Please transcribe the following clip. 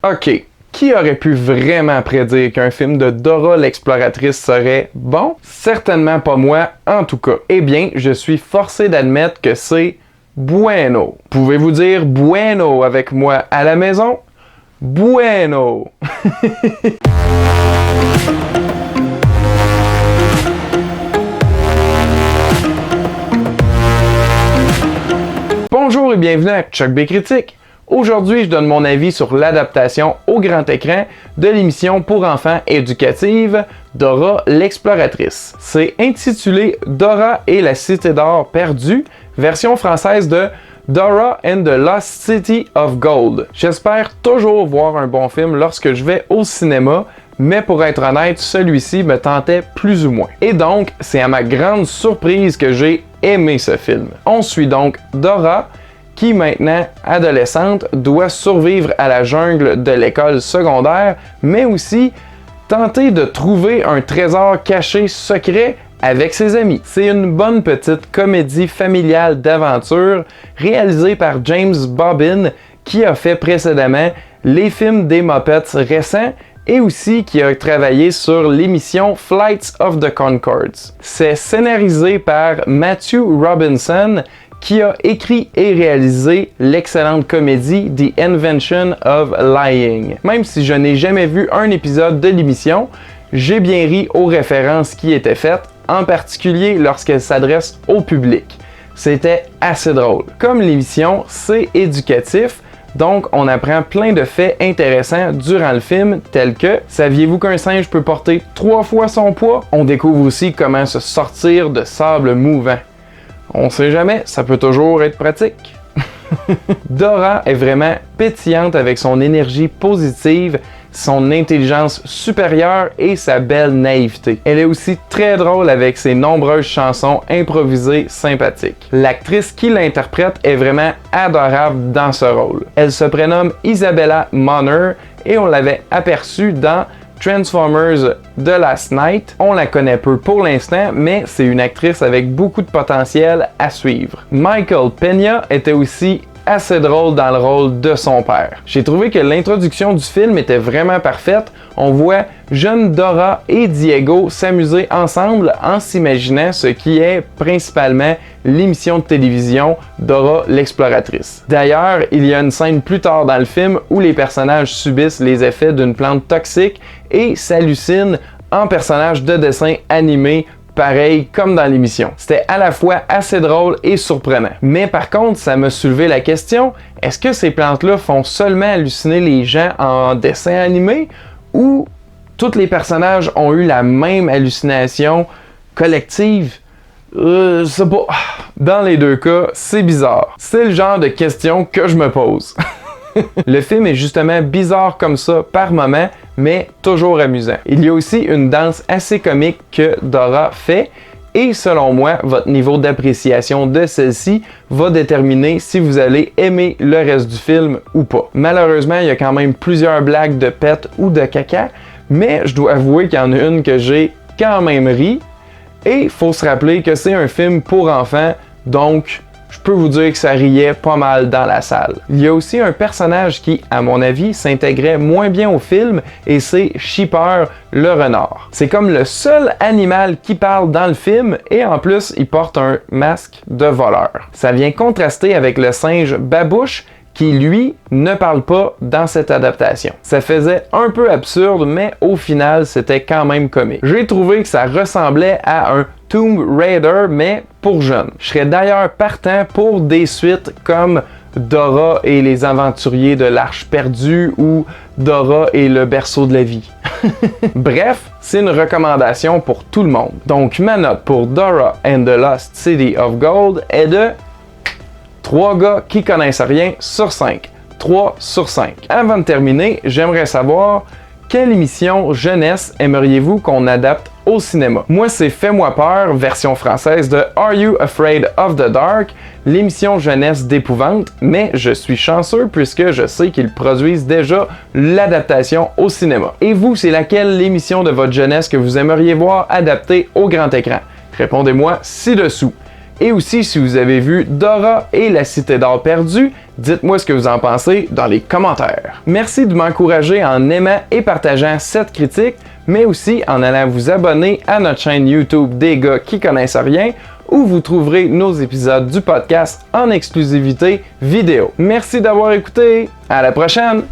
Ok, qui aurait pu vraiment prédire qu'un film de Dora l'exploratrice serait bon? Certainement pas moi, en tout cas. Eh bien, je suis forcé d'admettre que c'est bueno. Pouvez-vous dire bueno avec moi à la maison? Bueno! Bonjour et bienvenue à Chuck B Critique. Aujourd'hui, je donne mon avis sur l'adaptation au grand écran de l'émission pour enfants éducative Dora l'exploratrice. C'est intitulé Dora et la Cité d'or perdue, version française de Dora and the Lost City of Gold. J'espère toujours voir un bon film lorsque je vais au cinéma, mais pour être honnête, celui-ci me tentait plus ou moins. Et donc, c'est à ma grande surprise que j'ai aimé ce film. On suit donc Dora, qui maintenant, adolescente, doit survivre à la jungle de l'école secondaire, mais aussi tenter de trouver un trésor caché secret avec ses amis. C'est une bonne petite comédie familiale d'aventure réalisée par James Bobbin, qui a fait précédemment les films des Muppets récents et aussi qui a travaillé sur l'émission Flights of the Conchords. C'est scénarisé par Matthew Robinson, qui a écrit et réalisé l'excellente comédie The Invention of Lying. Même si je n'ai jamais vu un épisode de l'émission, j'ai bien ri aux références qui étaient faites, en particulier lorsqu'elle s'adresse au public. C'était assez drôle. Comme l'émission, c'est éducatif, donc on apprend plein de faits intéressants durant le film, tels que saviez-vous qu'un singe peut porter 3 fois son poids? On découvre aussi comment se sortir de sable mouvant. On sait jamais, ça peut toujours être pratique. Dora est vraiment pétillante avec son énergie positive, son intelligence supérieure et sa belle naïveté. Elle est aussi très drôle avec ses nombreuses chansons improvisées sympathiques. L'actrice qui l'interprète est vraiment adorable dans ce rôle. Elle se prénomme Isabella Moner et on l'avait aperçue dans Transformers The Last Night. On la connaît peu pour l'instant, mais c'est une actrice avec beaucoup de potentiel à suivre. Michael Peña était aussi assez drôle dans le rôle de son père. J'ai trouvé que l'introduction du film était vraiment parfaite. On voit jeune Dora et Diego s'amuser ensemble en s'imaginant ce qui est principalement l'émission de télévision Dora l'exploratrice. D'ailleurs, il y a une scène plus tard dans le film où les personnages subissent les effets d'une plante toxique et s'hallucinent en personnages de dessin animé pareil comme dans l'émission. C'était à la fois assez drôle et surprenant. Mais par contre, ça m'a soulevé la question, est-ce que ces plantes-là font seulement halluciner les gens en dessin animé ou tous les personnages ont eu la même hallucination collective? Je sais pas. Dans les deux cas, c'est bizarre. C'est le genre de question que je me pose. Le film est justement bizarre comme ça par moment, mais toujours amusant. Il y a aussi une danse assez comique que Dora fait, et selon moi, votre niveau d'appréciation de celle-ci va déterminer si vous allez aimer le reste du film ou pas. Malheureusement, il y a quand même plusieurs blagues de pète ou de caca, mais je dois avouer qu'il y en a une que j'ai quand même ri, et il faut se rappeler que c'est un film pour enfants, donc je peux vous dire que ça riait pas mal dans la salle. Il y a aussi un personnage qui, à mon avis, s'intégrait moins bien au film et c'est Shipper le renard. C'est comme le seul animal qui parle dans le film et en plus, il porte un masque de voleur. Ça vient contraster avec le singe Babouche qui, lui, ne parle pas dans cette adaptation. Ça faisait un peu absurde, mais au final, c'était quand même comique. J'ai trouvé que ça ressemblait à un Tomb Raider, mais pour jeunes. Je serais d'ailleurs partant pour des suites comme Dora et les aventuriers de l'Arche perdue ou Dora et le berceau de la vie. Bref, c'est une recommandation pour tout le monde. Donc ma note pour Dora and the Lost City of Gold est de 3 gars qui connaissent rien sur 5. 3 sur 5. Avant de terminer, j'aimerais savoir quelle émission jeunesse aimeriez-vous qu'on adapte au cinéma? Moi, c'est Fais-moi peur, version française de Are You Afraid of the Dark, l'émission jeunesse d'Épouvante, mais je suis chanceux puisque je sais qu'ils produisent déjà l'adaptation au cinéma. Et vous, c'est laquelle l'émission de votre jeunesse que vous aimeriez voir adaptée au grand écran? Répondez-moi ci-dessous. Et aussi, si vous avez vu Dora et la Cité d'or perdue, dites-moi ce que vous en pensez dans les commentaires. Merci de m'encourager en aimant et partageant cette critique, mais aussi en allant vous abonner à notre chaîne YouTube des gars qui connaissent rien, où vous trouverez nos épisodes du podcast en exclusivité vidéo. Merci d'avoir écouté, à la prochaine!